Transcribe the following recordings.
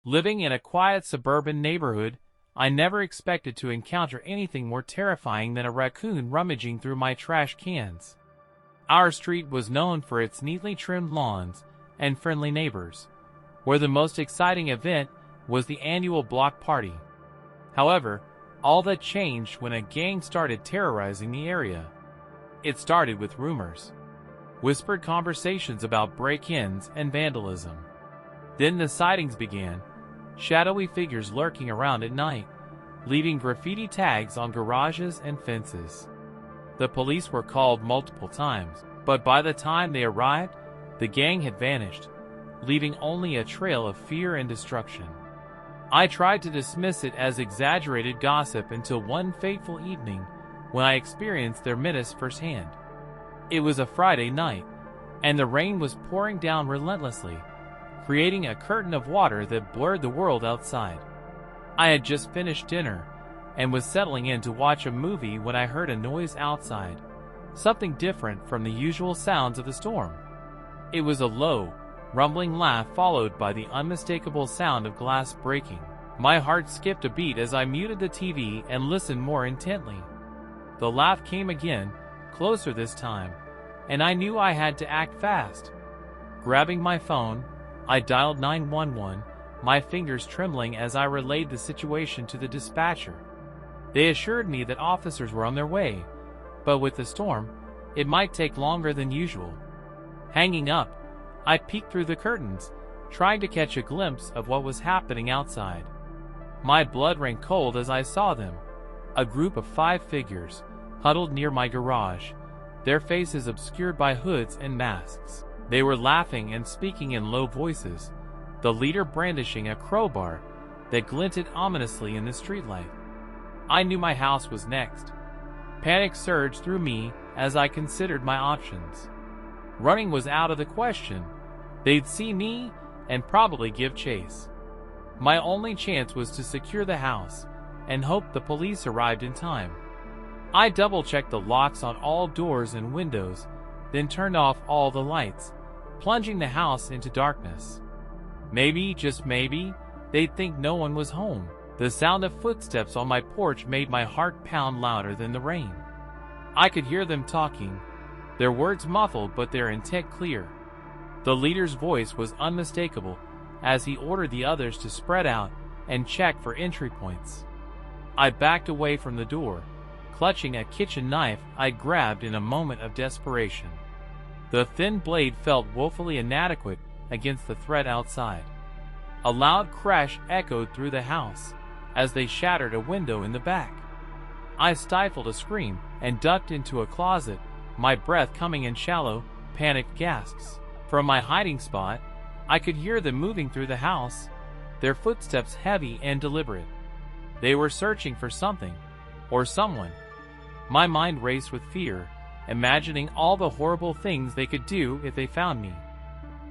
Living in a quiet suburban neighborhood, I never expected to encounter anything more terrifying than a raccoon rummaging through my trash cans. Our street was known for its neatly trimmed lawns and friendly neighbors, where the most exciting event was the annual block party. However, all that changed when a gang started terrorizing the area. It started with rumors, whispered conversations about break-ins and vandalism. Then the sightings began, shadowy figures lurking around at night, leaving graffiti tags on garages and fences. The police were called multiple times, but by the time they arrived, the gang had vanished, leaving only a trail of fear and destruction. I tried to dismiss it as exaggerated gossip until one fateful evening when I experienced their menace firsthand. It was a Friday night, and the rain was pouring down relentlessly, creating a curtain of water that blurred the world outside. I had just finished dinner and was settling in to watch a movie when I heard a noise outside, something different from the usual sounds of the storm. It was a low, rumbling laugh followed by the unmistakable sound of glass breaking. My heart skipped a beat as I muted the TV and listened more intently. The laugh came again, closer this time, and I knew I had to act fast. Grabbing my phone, I dialed 911, my fingers trembling as I relayed the situation to the dispatcher. They assured me that officers were on their way, but with the storm, it might take longer than usual. Hanging up, I peeked through the curtains, trying to catch a glimpse of what was happening outside. My blood ran cold as I saw them, a group of 5 figures, huddled near my garage, their faces obscured by hoods and masks. They were laughing and speaking in low voices, the leader brandishing a crowbar that glinted ominously in the streetlight. I knew my house was next. Panic surged through me as I considered my options. Running was out of the question. They'd see me and probably give chase. My only chance was to secure the house and hope the police arrived in time. I double-checked the locks on all doors and windows, then turned off all the lights, plunging the house into darkness. Maybe, just maybe, they'd think no one was home. The sound of footsteps on my porch made my heart pound louder than the rain. I could hear them talking, their words muffled but their intent clear. The leader's voice was unmistakable as he ordered the others to spread out and check for entry points. I backed away from the door, clutching a kitchen knife I'd grabbed in a moment of desperation. The thin blade felt woefully inadequate against the threat outside. A loud crash echoed through the house as they shattered a window in the back. I stifled a scream and ducked into a closet, my breath coming in shallow, panicked gasps. From my hiding spot, I could hear them moving through the house, their footsteps heavy and deliberate. They were searching for something, or someone. My mind raced with fear, imagining all the horrible things they could do if they found me.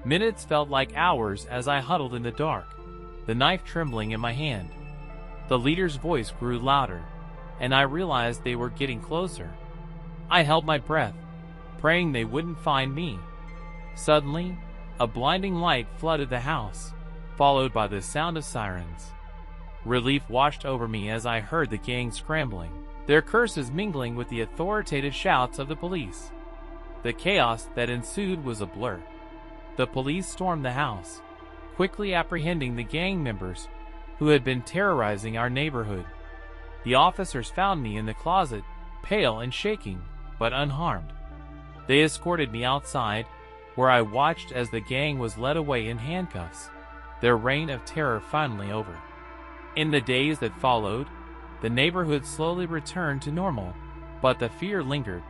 Minutes felt like hours as I huddled in the dark, the knife trembling in my hand. The leader's voice grew louder, and I realized they were getting closer. I held my breath, praying they wouldn't find me. Suddenly, a blinding light flooded the house, followed by the sound of sirens. Relief washed over me as I heard the gang scrambling, their curses mingling with the authoritative shouts of the police. The chaos that ensued was a blur. The police stormed the house, quickly apprehending the gang members who had been terrorizing our neighborhood. The officers found me in the closet, pale and shaking, but unharmed. They escorted me outside, where I watched as the gang was led away in handcuffs, their reign of terror finally over. In the days that followed, the neighborhood slowly returned to normal, but the fear lingered.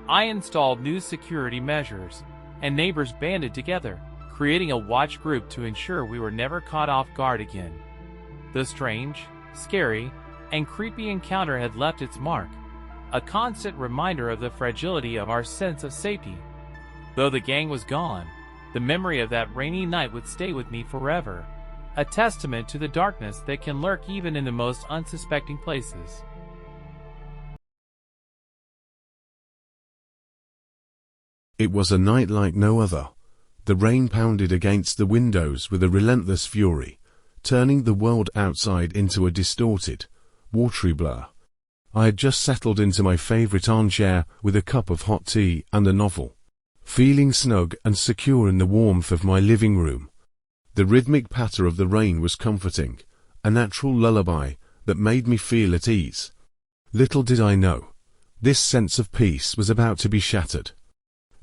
I installed new security measures, and neighbors banded together, creating a watch group to ensure we were never caught off guard again. The strange, scary, and creepy encounter had left its mark, a constant reminder of the fragility of our sense of safety. Though the gang was gone, the memory of that rainy night would stay with me forever, a testament to the darkness that can lurk even in the most unsuspecting places. It was a night like no other. The rain pounded against the windows with a relentless fury, turning the world outside into a distorted, watery blur. I had just settled into my favorite armchair with a cup of hot tea and a novel, feeling snug and secure in the warmth of my living room. The rhythmic patter of the rain was comforting, a natural lullaby that made me feel at ease. Little did I know, this sense of peace was about to be shattered.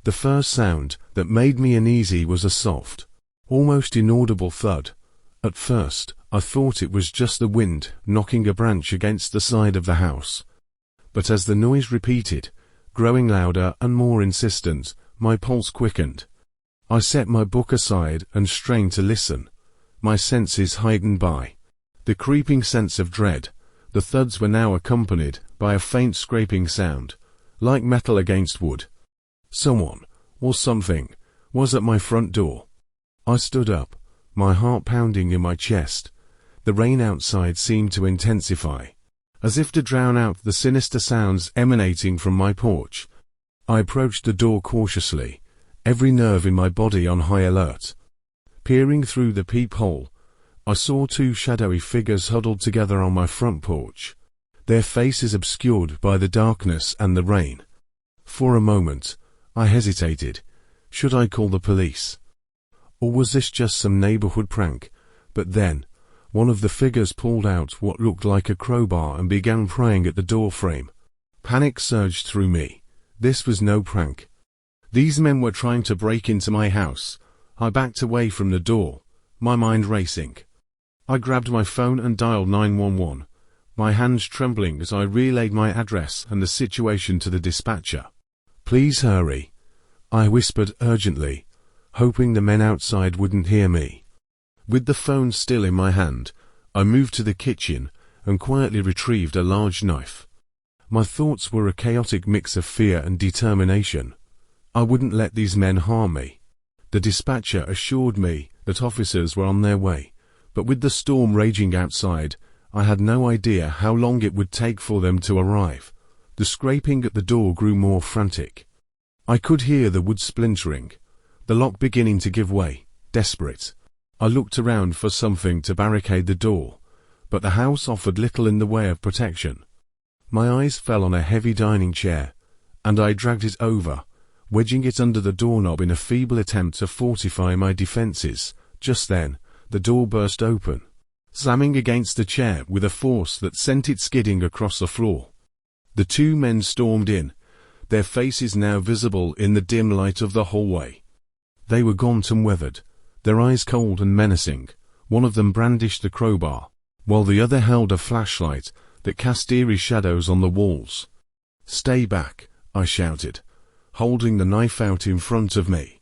The first sound that made me uneasy was a soft, almost inaudible thud. At first, I thought it was just the wind knocking a branch against the side of the house. But as the noise repeated, growing louder and more insistent, my pulse quickened. I set my book aside and strained to listen, my senses heightened by the creeping sense of dread. The thuds were now accompanied by a faint scraping sound, like metal against wood. Someone, or something, was at my front door. I stood up, my heart pounding in my chest. The rain outside seemed to intensify, as if to drown out the sinister sounds emanating from my porch. I approached the door cautiously, every nerve in my body on high alert. Peering through the peephole, I saw two shadowy figures huddled together on my front porch, their faces obscured by the darkness and the rain. For a moment, I hesitated. Should I call the police? Or was this just some neighborhood prank? But then, one of the figures pulled out what looked like a crowbar and began prying at the door frame. Panic surged through me. This was no prank. These men were trying to break into my house. I backed away from the door, my mind racing. I grabbed my phone and dialed 911, my hands trembling as I relayed my address and the situation to the dispatcher. "Please hurry," I whispered urgently, hoping the men outside wouldn't hear me. With the phone still in my hand, I moved to the kitchen and quietly retrieved a large knife. My thoughts were a chaotic mix of fear and determination. I wouldn't let these men harm me. The dispatcher assured me that officers were on their way, but with the storm raging outside, I had no idea how long it would take for them to arrive. The scraping at the door grew more frantic. I could hear the wood splintering, the lock beginning to give way. Desperate, I looked around for something to barricade the door, but the house offered little in the way of protection. My eyes fell on a heavy dining chair, and I dragged it over, wedging it under the doorknob in a feeble attempt to fortify my defenses. Just then, the door burst open, slamming against the chair with a force that sent it skidding across the floor. The two men stormed in, their faces now visible in the dim light of the hallway. They were gaunt and weathered, their eyes cold and menacing. One of them brandished a crowbar, while the other held a flashlight that cast eerie shadows on the walls. "Stay back," I shouted, holding the knife out in front of me.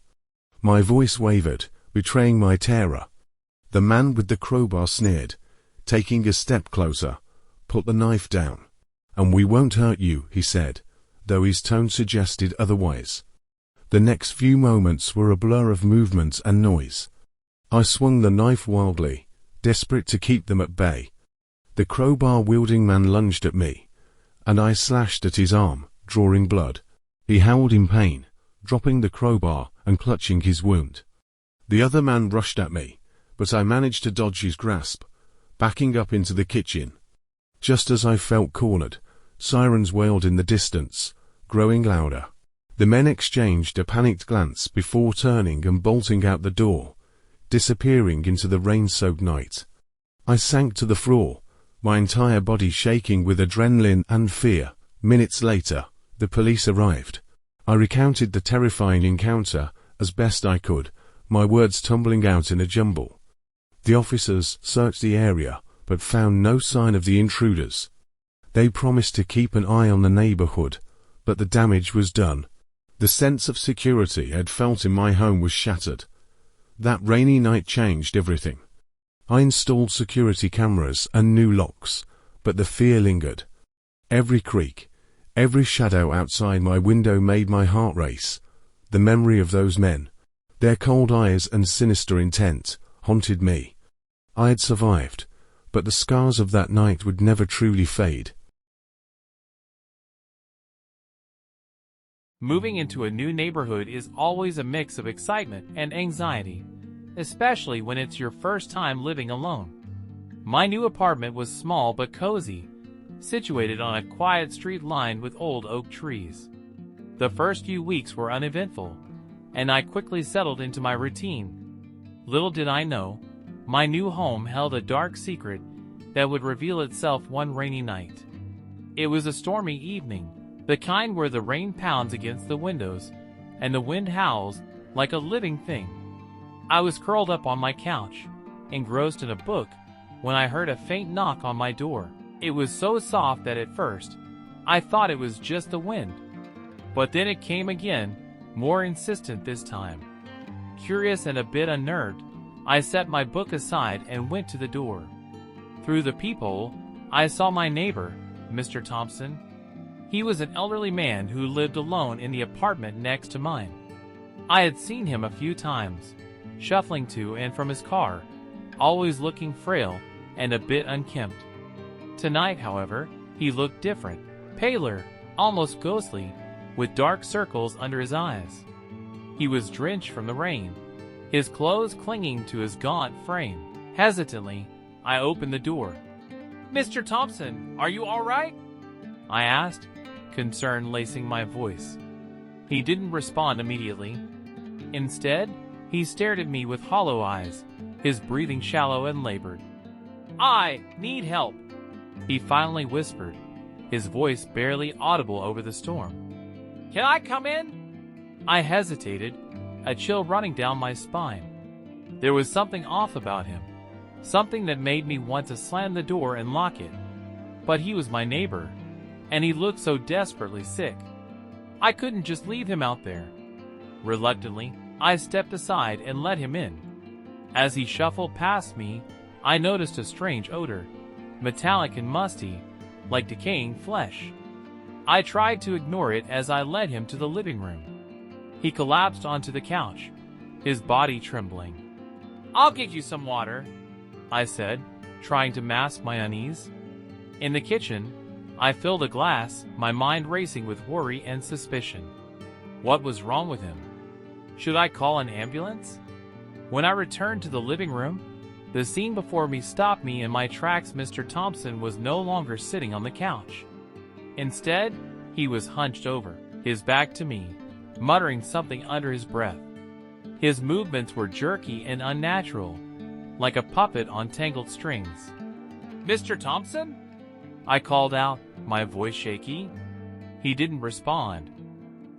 My voice wavered, betraying my terror. The man with the crowbar sneered, taking a step closer. "Put the knife down, and we won't hurt you," he said, though his tone suggested otherwise. The next few moments were a blur of movement and noise. I swung the knife wildly, desperate to keep them at bay. The crowbar-wielding man lunged at me, and I slashed at his arm, drawing blood. He howled in pain, dropping the crowbar and clutching his wound. The other man rushed at me, but I managed to dodge his grasp, backing up into the kitchen. Just as I felt cornered, sirens wailed in the distance, growing louder. The men exchanged a panicked glance before turning and bolting out the door, disappearing into the rain-soaked night. I sank to the floor, my entire body shaking with adrenaline and fear. Minutes later, the police arrived. I recounted the terrifying encounter as best I could, my words tumbling out in a jumble. The officers searched the area, but found no sign of the intruders. They promised to keep an eye on the neighborhood, but the damage was done. The sense of security I had felt in my home was shattered. That rainy night changed everything. I installed security cameras and new locks, but the fear lingered. Every creak, every shadow outside my window made my heart race. The memory of those men, their cold eyes and sinister intent, haunted me. I had survived, but the scars of that night would never truly fade. Moving into a new neighborhood is always a mix of excitement and anxiety, especially when it's your first time living alone. My new apartment was small but cozy, situated on a quiet street lined with old oak trees. The first few weeks were uneventful, and I quickly settled into my routine. Little did I know, my new home held a dark secret that would reveal itself one rainy night. It was a stormy evening, the kind where the rain pounds against the windows and the wind howls like a living thing. I was curled up on my couch, engrossed in a book, when I heard a faint knock on my door. It was so soft that at first, I thought it was just the wind. But then it came again, more insistent this time. Curious and a bit unnerved, I set my book aside and went to the door. Through the peephole, I saw my neighbor, Mr. Thompson. He was an elderly man who lived alone in the apartment next to mine. I had seen him a few times, shuffling to and from his car, always looking frail and a bit unkempt. Tonight, however, he looked different, paler, almost ghostly, with dark circles under his eyes. He was drenched from the rain, his clothes clinging to his gaunt frame. Hesitantly, I opened the door. "Mr. Thompson, are you all right?" I asked, concern lacing my voice. He didn't respond immediately. Instead, he stared at me with hollow eyes, his breathing shallow and labored. "I need help," he finally whispered, his voice barely audible over the storm. "Can I come in?" I hesitated, a chill running down my spine. There was something off about him, something that made me want to slam the door and lock it. But he was my neighbor, and he looked so desperately sick. I couldn't just leave him out there. Reluctantly, I stepped aside and let him in. As he shuffled past me, I noticed a strange odor, metallic and musty, like decaying flesh. I tried to ignore it as I led him to the living room. He collapsed onto the couch, his body trembling. "I'll get you some water," I said, trying to mask my unease. In the kitchen, I filled a glass, my mind racing with worry and suspicion. What was wrong with him? Should I call an ambulance? When I returned to the living room, the scene before me stopped me in my tracks. Mr. Thompson was no longer sitting on the couch. Instead, he was hunched over, his back to me, muttering something under his breath. His movements were jerky and unnatural, like a puppet on tangled strings. "Mr. Thompson?" I called out, my voice shaky. He didn't respond.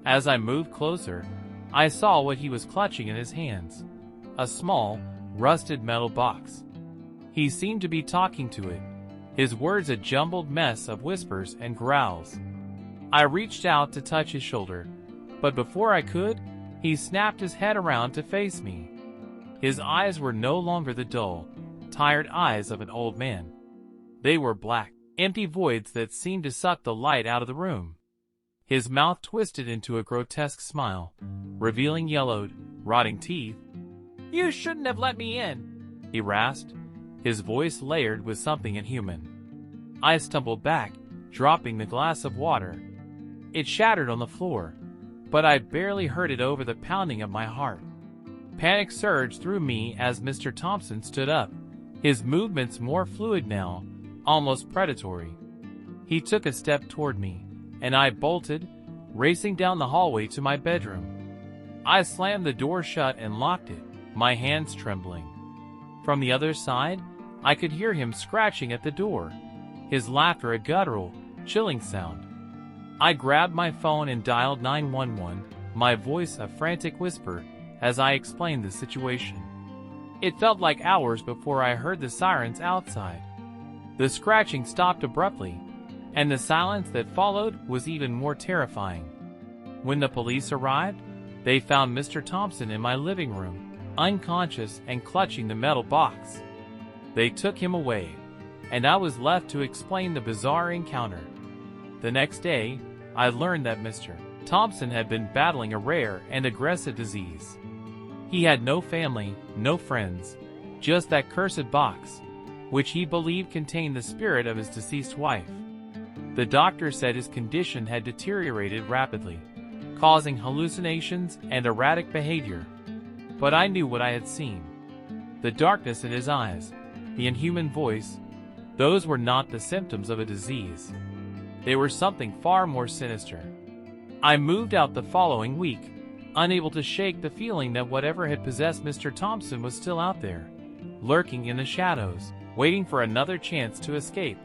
As I moved closer, I saw what he was clutching in his hands, a small, rusted metal box. He seemed to be talking to it, his words a jumbled mess of whispers and growls. I reached out to touch his shoulder, but before I could, he snapped his head around to face me. His eyes were no longer the dull, tired eyes of an old man. They were black, empty voids that seemed to suck the light out of the room. His mouth twisted into a grotesque smile, revealing yellowed, rotting teeth. "You shouldn't have let me in," he rasped, his voice layered with something inhuman. I stumbled back, dropping the glass of water. It shattered on the floor, but I barely heard it over the pounding of my heart. Panic surged through me as Mr. Thompson stood up, his movements more fluid now, almost predatory. He took a step toward me, and I bolted, racing down the hallway to my bedroom. I slammed the door shut and locked it, my hands trembling. From the other side, I could hear him scratching at the door, his laughter a guttural, chilling sound. I grabbed my phone and dialed 911, my voice a frantic whisper as I explained the situation. It felt like hours before I heard the sirens outside. The scratching stopped abruptly, and the silence that followed was even more terrifying. When the police arrived, they found Mr. Thompson in my living room, unconscious and clutching the metal box. They took him away, and I was left to explain the bizarre encounter. The next day, I learned that Mr. Thompson had been battling a rare and aggressive disease. He had no family, no friends, just that cursed box, which he believed contained the spirit of his deceased wife. The doctor said his condition had deteriorated rapidly, causing hallucinations and erratic behavior. But I knew what I had seen. The darkness in his eyes, the inhuman voice, those were not the symptoms of a disease. They were something far more sinister. I moved out the following week, unable to shake the feeling that whatever had possessed Mr. Thompson was still out there, lurking in the shadows, waiting for another chance to escape.